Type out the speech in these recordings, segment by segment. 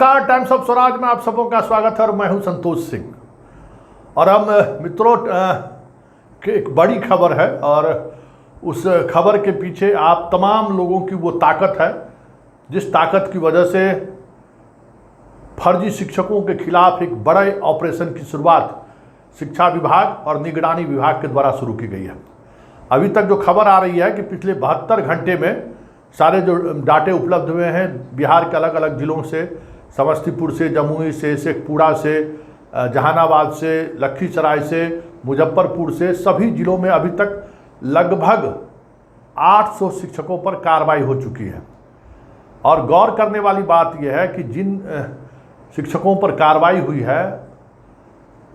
नमस्कार, times of Swaraj में आप सबों का स्वागत है और मैं हूं संतोष सिंह। और हम मित्रों एक बड़ी खबर है और उस खबर के पीछे आप तमाम लोगों की वो ताकत है जिस ताकत की वजह से फर्जी शिक्षकों के खिलाफ एक बड़े ऑपरेशन की शुरुआत शिक्षा विभाग और निगरानी विभाग के द्वारा शुरू की गई है। अभी तक जो खबर आ रही है कि पिछले 72 घंटे में सारे जो डाटे उपलब्ध हुए हैं बिहार के अलग अलग जिलों से, समस्तीपुर से, जमुई से, शेखपुरा से, जहानाबाद से, लखीसराय से, मुजफ्फरपुर से, सभी जिलों में अभी तक लगभग 800 शिक्षकों पर कार्रवाई हो चुकी है। और गौर करने वाली बात यह है कि जिन शिक्षकों पर कार्रवाई हुई है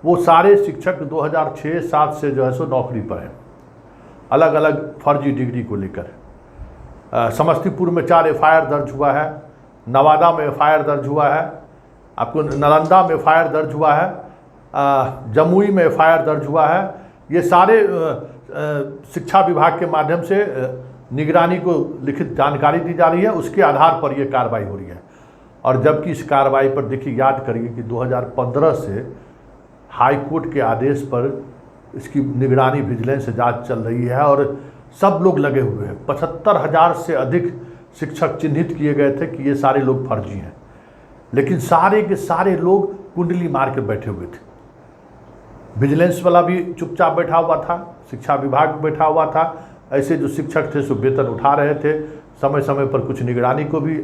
वो सारे शिक्षक 2006-07 से जो है सो नौकरी पर हैं, अलग अलग फर्जी डिग्री को लेकर। समस्तीपुर में 4 एफआईआर दर्ज हुआ है, नवादा में एफआईआर दर्ज हुआ है, आपको नालंदा में एफआईआर दर्ज हुआ है, जमुई में एफआईआर दर्ज हुआ है। ये सारे शिक्षा विभाग के माध्यम से निगरानी को लिखित जानकारी दी जा रही है, उसके आधार पर यह कार्रवाई हो रही है। और जबकि इस कार्रवाई पर देखिए, याद करिए कि 2015 से हाई कोर्ट के आदेश पर इसकी निगरानी विजिलेंस जांच चल रही है और सब लोग लगे हुए हैं। 75,000 से अधिक शिक्षक चिन्हित किए गए थे कि ये सारे लोग फर्जी हैं, लेकिन सारे के सारे लोग कुंडली मार के बैठे हुए थे। विजिलेंस वाला भी चुपचाप बैठा हुआ था, शिक्षा विभाग बैठा हुआ था। ऐसे जो शिक्षक थे सो वेतन उठा रहे थे, समय समय पर कुछ निगरानी को भी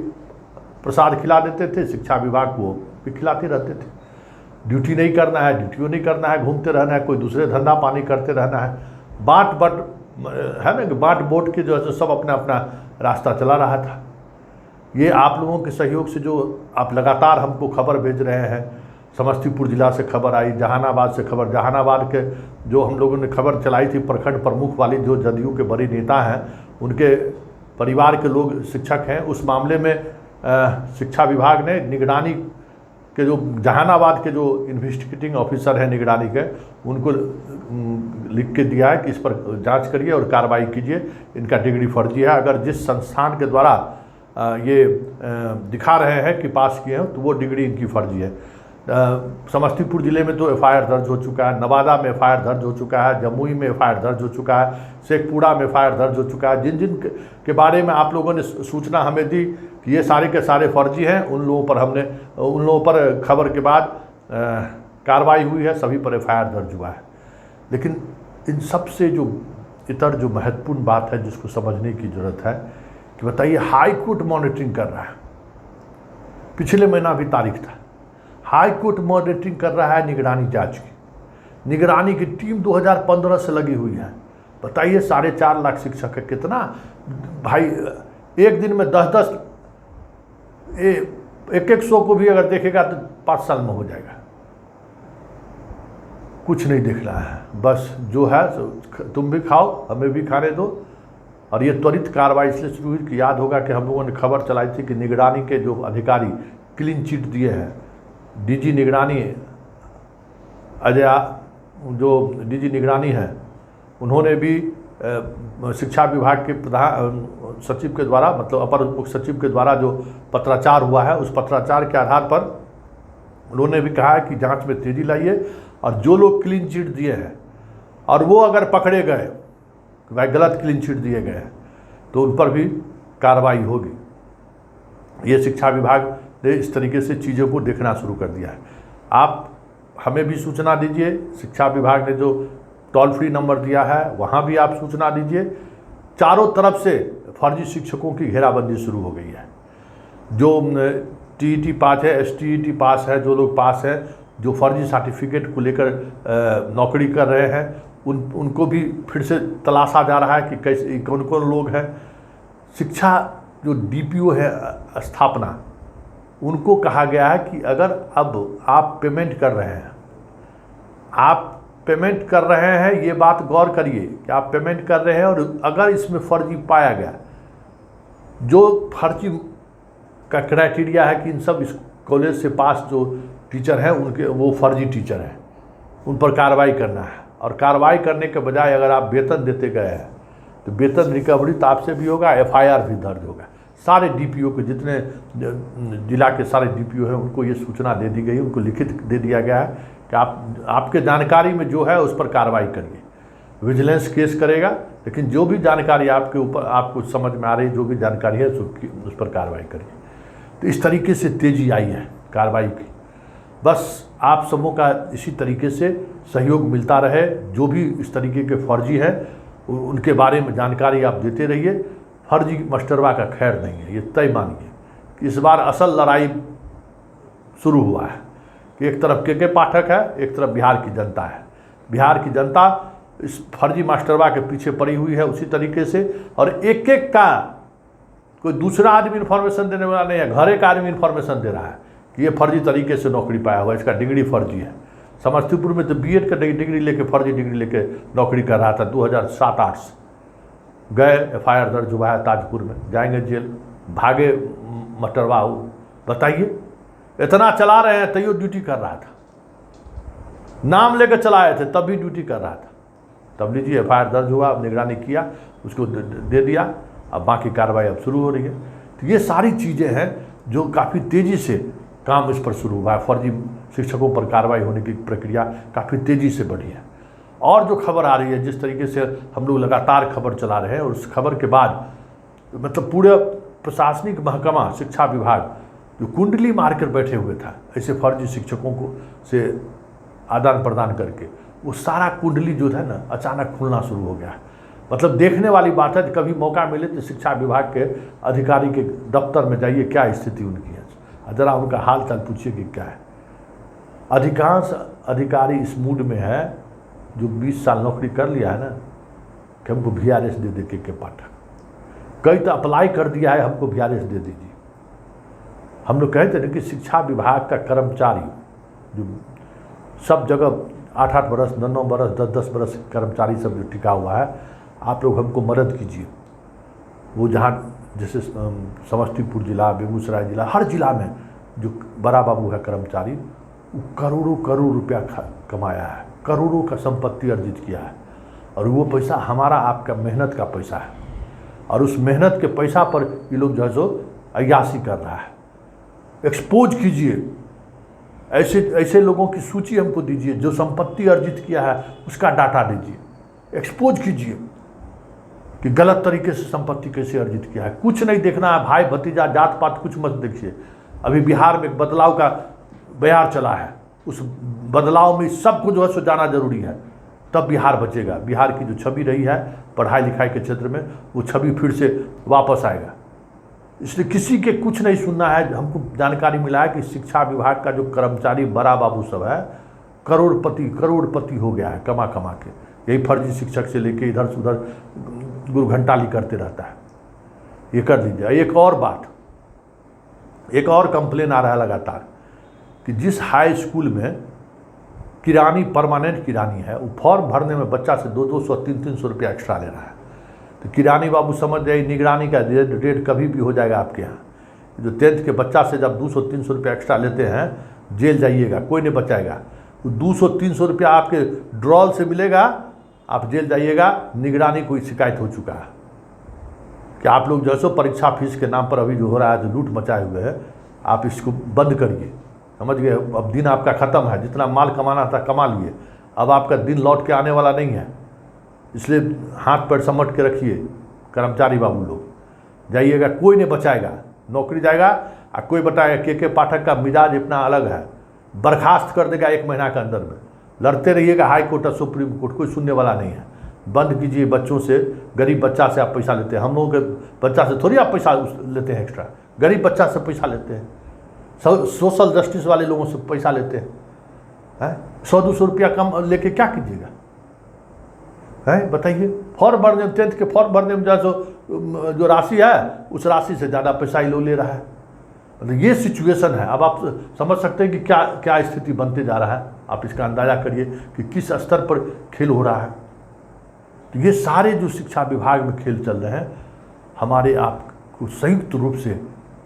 प्रसाद खिला देते थे, शिक्षा विभाग को भी खिलाते रहते थे। ड्यूटी नहीं करना है, ड्यूटियों नहीं करना है, घूमते रहना है, कोई दूसरे धंधा पानी करते रहना है। बाँट है ना कि बाँट बोट के जो है सब अपना अपना रास्ता चला रहा था। ये आप लोगों के सहयोग से जो आप लगातार हमको खबर भेज रहे हैं, समस्तीपुर जिला से खबर आई, जहानाबाद से खबर, जहानाबाद के जो हम लोगों ने खबर चलाई थी, प्रखंड प्रमुख वाली जो जदयू के बड़ी नेता हैं उनके परिवार के लोग शिक्षक हैं, उस मामले में शिक्षा विभाग ने निगरानी के जो जहानाबाद के जो इन्वेस्टिगेटिंग ऑफिसर हैं निगरानी के, उनको लिख के दिया है कि इस पर जांच करिए और कार्रवाई कीजिए, इनका डिग्री फर्जी है। अगर जिस संस्थान के द्वारा ये दिखा रहे हैं कि पास किए हैं तो वो डिग्री इनकी फर्जी है। समस्तीपुर ज़िले में तो एफआईआर दर्ज हो चुका है, नवादा में एफआईआर दर्ज हो चुका है, जमुई में एफआईआर दर्ज हो चुका है, शेखपुरा में एफआईआर दर्ज हो चुका है। जिन जिन के बारे में आप लोगों ने सूचना हमें दी कि ये सारे के सारे फर्जी हैं, उन लोगों पर खबर के बाद कार्रवाई हुई है, सभी पर एफआईआर दर्ज हुआ है। लेकिन इन सब से जो इतर जो महत्वपूर्ण बात है जिसको समझने की ज़रूरत है कि बताइए, हाई कोर्ट मॉनिटरिंग कर रहा है। पिछले महीना भी तारीख था, हाई कोर्ट मॉनिटरिंग कर रहा है निगरानी जांच की। निगरानी की टीम 2015 से लगी हुई है। बताइए, 4.5 लाख शिक्षक है, कितना भाई, एक दिन में 10-10 एक 100 को भी अगर देखेगा तो 5 साल में हो जाएगा। कुछ नहीं दिख रहा है, बस जो है तुम भी खाओ, हमें भी खाने दो। और ये त्वरित कार्रवाई इसलिए शुरू हुई कि याद होगा कि हम लोगों ने खबर चलाई थी कि निगरानी के जो अधिकारी क्लीन चिट दिए हैं, डीजी निगरानी अजय, जो डीजी निगरानी हैं, उन्होंने भी शिक्षा विभाग के प्रधान सचिव के द्वारा, मतलब अपर मुख्य सचिव के द्वारा जो पत्राचार हुआ है, उस पत्राचार के आधार पर उन्होंने भी कहा है कि जांच में तेज़ी लाइए और जो लोग क्लीन चिट दिए हैं और वो अगर पकड़े गए कि भाई गलत क्लीन चिट दिए गए हैं तो उन पर भी कार्रवाई होगी। ये शिक्षा विभाग ने इस तरीके से चीज़ों को देखना शुरू कर दिया है। आप हमें भी सूचना दीजिए, शिक्षा विभाग ने जो टोल फ्री नंबर दिया है वहाँ भी आप सूचना दीजिए। चारों तरफ से फर्जी शिक्षकों की घेराबंदी शुरू हो गई है। जो टीईटी पास है, एसटीईटी पास है, जो लोग पास हैं, जो फर्जी सर्टिफिकेट को लेकर नौकरी कर रहे हैं, उनको भी फिर से तलाशा जा रहा है कि कैसे कौन कौन लोग हैं। शिक्षा जो डीपीओ है स्थापना, उनको कहा गया है कि अगर अब आप पेमेंट कर रहे हैं, ये बात गौर करिए कि आप पेमेंट कर रहे हैं और अगर इसमें फर्जी पाया गया, जो फर्जी का क्राइटेरिया है कि इन सब इस कॉलेज से पास जो टीचर हैं उनके वो फर्जी टीचर हैं, उन पर कार्रवाई करना है। और कार्रवाई करने के बजाय अगर आप वेतन देते गए हैं तो वेतन रिकवरी तो आपसे भी होगा, एफआईआर भी दर्ज होगा। सारे डीपीओ के, जितने जिला के सारे डीपीओ हैं, उनको ये सूचना दे दी गई, उनको लिखित दे दिया गया है कि आपके जानकारी में जो है उस पर कार्रवाई करिए। विजिलेंस केस करेगा, लेकिन जो भी जानकारी आपके ऊपर आपको समझ में आ रही है, जो भी जानकारी है उस पर कार्रवाई करिए। तो इस तरीके से तेजी आई है कार्रवाई की। बस आप सबों का इसी तरीके से सहयोग मिलता रहे। जो भी इस तरीके के फर्जी हैं उनके बारे में जानकारी आप देते रहिए। फर्जी मास्टरवा का खैर नहीं है, ये तय मानिए कि इस बार असल लड़ाई शुरू हुआ है कि एक तरफ के पाठक है, एक तरफ बिहार की जनता है। बिहार की जनता इस फर्जी मास्टरवा के पीछे पड़ी हुई है उसी तरीके से, और एक एक का कोई दूसरा आदमी इन्फॉर्मेशन देने वाला नहीं है, घरे का आदमी इन्फॉर्मेशन दे रहा है कि ये फर्जी तरीके से नौकरी पाया हुआ है, इसका डिग्री फर्जी है। समस्तीपुर में तो बीएड का डिग्री लेके, फर्जी डिग्री लेके नौकरी कर रहा था 2007-8 से। गए, एफआईआर दर्ज हुआ है ताजपुर में, जाएंगे जेल, भागे मास्टरवा। बताइए, इतना चला रहे हैं तैयो ड्यूटी कर रहा था, नाम लेकर चलाए थे तब भी ड्यूटी कर रहा था। तब लीजिए एफआईआर दर्ज हुआ, अब निगरानी किया, उसको दे दिया, अब बाकी कार्रवाई अब शुरू हो रही है। तो ये सारी चीज़ें हैं जो काफ़ी तेज़ी से काम इस पर शुरू हुआ है। फर्जी शिक्षकों पर कार्रवाई होने की प्रक्रिया काफ़ी तेज़ी से बढ़ी है। और जो खबर आ रही है, जिस तरीके से हम लोग लगातार खबर चला रहे हैं, और उस खबर के बाद मतलब पूरे प्रशासनिक महकमा शिक्षा विभाग जो कुंडली मार कर बैठे हुए था ऐसे फर्जी शिक्षकों को से आदान प्रदान करके, वो सारा कुंडली जो है ना अचानक खुलना शुरू हो गया। मतलब देखने वाली बात है, कभी मौका मिले तो शिक्षा विभाग के अधिकारी के दफ्तर में जाइए, क्या स्थिति उनकी है, ज़रा उनका हाल चाल पूछिए कि क्या है। अधिकांश अधिकारी इस मूड में है जो 20 साल नौकरी कर लिया है ना, कि हमको VRS दे दे के पाठक। कई तो अप्लाई कर दिया है, हमको VRS दे दीजिए। हम लोग कहते हैं कि शिक्षा विभाग का कर्मचारी जो सब जगह 8-8 बरस, 9-9 बरस, 10-10 बरस कर्मचारी सब जो टिका हुआ है, आप लोग हमको मदद कीजिए। वो जहाँ जैसे समस्तीपुर जिला, बेगूसराय जिला, हर जिला में जो बड़ा बाबू है कर्मचारी, वो करोड़ों करोड़ रुपया कमाया है, करोड़ों का संपत्ति अर्जित किया है, और वो पैसा हमारा आपका मेहनत का पैसा है, और उस मेहनत के पैसा पर ये लोग जो है सो अय्याशी कर रहा है। एक्सपोज कीजिए, ऐसे लोगों की सूची हमको दीजिए, जो संपत्ति अर्जित किया है उसका डाटा दीजिए, एक्सपोज कीजिए कि गलत तरीके से संपत्ति कैसे अर्जित किया है। कुछ नहीं देखना है, भाई भतीजा जात पात कुछ मत देखिए। अभी बिहार में एक बदलाव का बयार चला है, उस बदलाव में सबको जो है सो जाना जरूरी है, तब बिहार बचेगा। बिहार की जो छवि रही है पढ़ाई लिखाई के क्षेत्र में, वो छवि फिर से वापस आएगा। इसलिए किसी के कुछ नहीं सुनना है। हमको जानकारी मिला है कि शिक्षा विभाग का जो कर्मचारी बड़ा बाबू सब है, करोड़पति हो गया है कमा कमा के। यही फर्जी शिक्षक से लेके इधर से उधर गुरघंटाली करते रहता है। ये कर लीजिए। एक और बात, एक और कंप्लेन आ रहा है लगातार कि जिस हाई स्कूल में किरानी, परमानेंट किरानी है, वो फॉर्म भरने में बच्चा से 200-200, 300-300 रुपया एक्स्ट्रा ले रहा है। तो किरानी बाबू समझ जाइए, निगरानी का रेट कभी भी हो जाएगा आपके यहाँ। जो 10th के बच्चा से जब 200-300 रुपया एक्स्ट्रा लेते हैं, जेल जाइएगा, कोई नहीं बचाएगा। तो 200-300 रुपया आपके ड्रॉल से मिलेगा, आप जेल जाइएगा। निगरानी को शिकायत हो चुका है कि आप लोग जो है सो परीक्षा फीस के नाम पर अभी जो हो रहा है, जो लूट मचाए हुए हैं, आप इसको बंद करिए। समझ गए? अब दिन आपका ख़त्म है, जितना माल कमाना था कमा लिए, अब आपका दिन लौट के आने वाला नहीं है। इसलिए हाथ पैर समट के रखिए। कर्मचारी बाबू लोग जाइएगा, कोई नहीं बचाएगा। नौकरी जाएगा और कोई बताएगा के पाठक का मिजाज इतना अलग है, बर्खास्त कर देगा 1 महीना के अंदर में। लड़ते रहिएगा हाई कोर्ट और सुप्रीम कोर्ट, कोई सुनने वाला नहीं है। बंद कीजिए। बच्चों से, गरीब बच्चा से आप पैसा लेते हैं। हम लोगों के बच्चा से थोड़ी आप पैसा लेते हैं एक्स्ट्रा, गरीब बच्चा से पैसा लेते हैं। सोशल जस्टिस वाले लोगों से पैसा लेते हैं। 100-200 रुपया कम लेके क्या कीजिएगा? है बताइए। फॉर्म भरने में, 10th के फॉर्म भरने में जो राशि है, उस राशि से ज़्यादा पैसा ही लोग ले रहा है। मतलब ये सिचुएशन है। अब आप समझ सकते हैं कि क्या क्या स्थिति बनते जा रहा है। आप इसका अंदाज़ा करिए कि किस स्तर पर खेल हो रहा है। तो ये सारे जो शिक्षा विभाग में खेल चल रहे हैं, हमारे आपको संयुक्त रूप से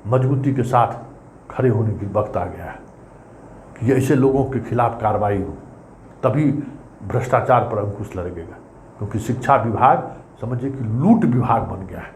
मजबूती के साथ खड़े होने की वक्त आ गया है कि ऐसे लोगों के खिलाफ कार्रवाई हो, तभी भ्रष्टाचार पर अंकुश लगेगा। क्योंकि शिक्षा विभाग समझिए कि लूट विभाग बन गया है।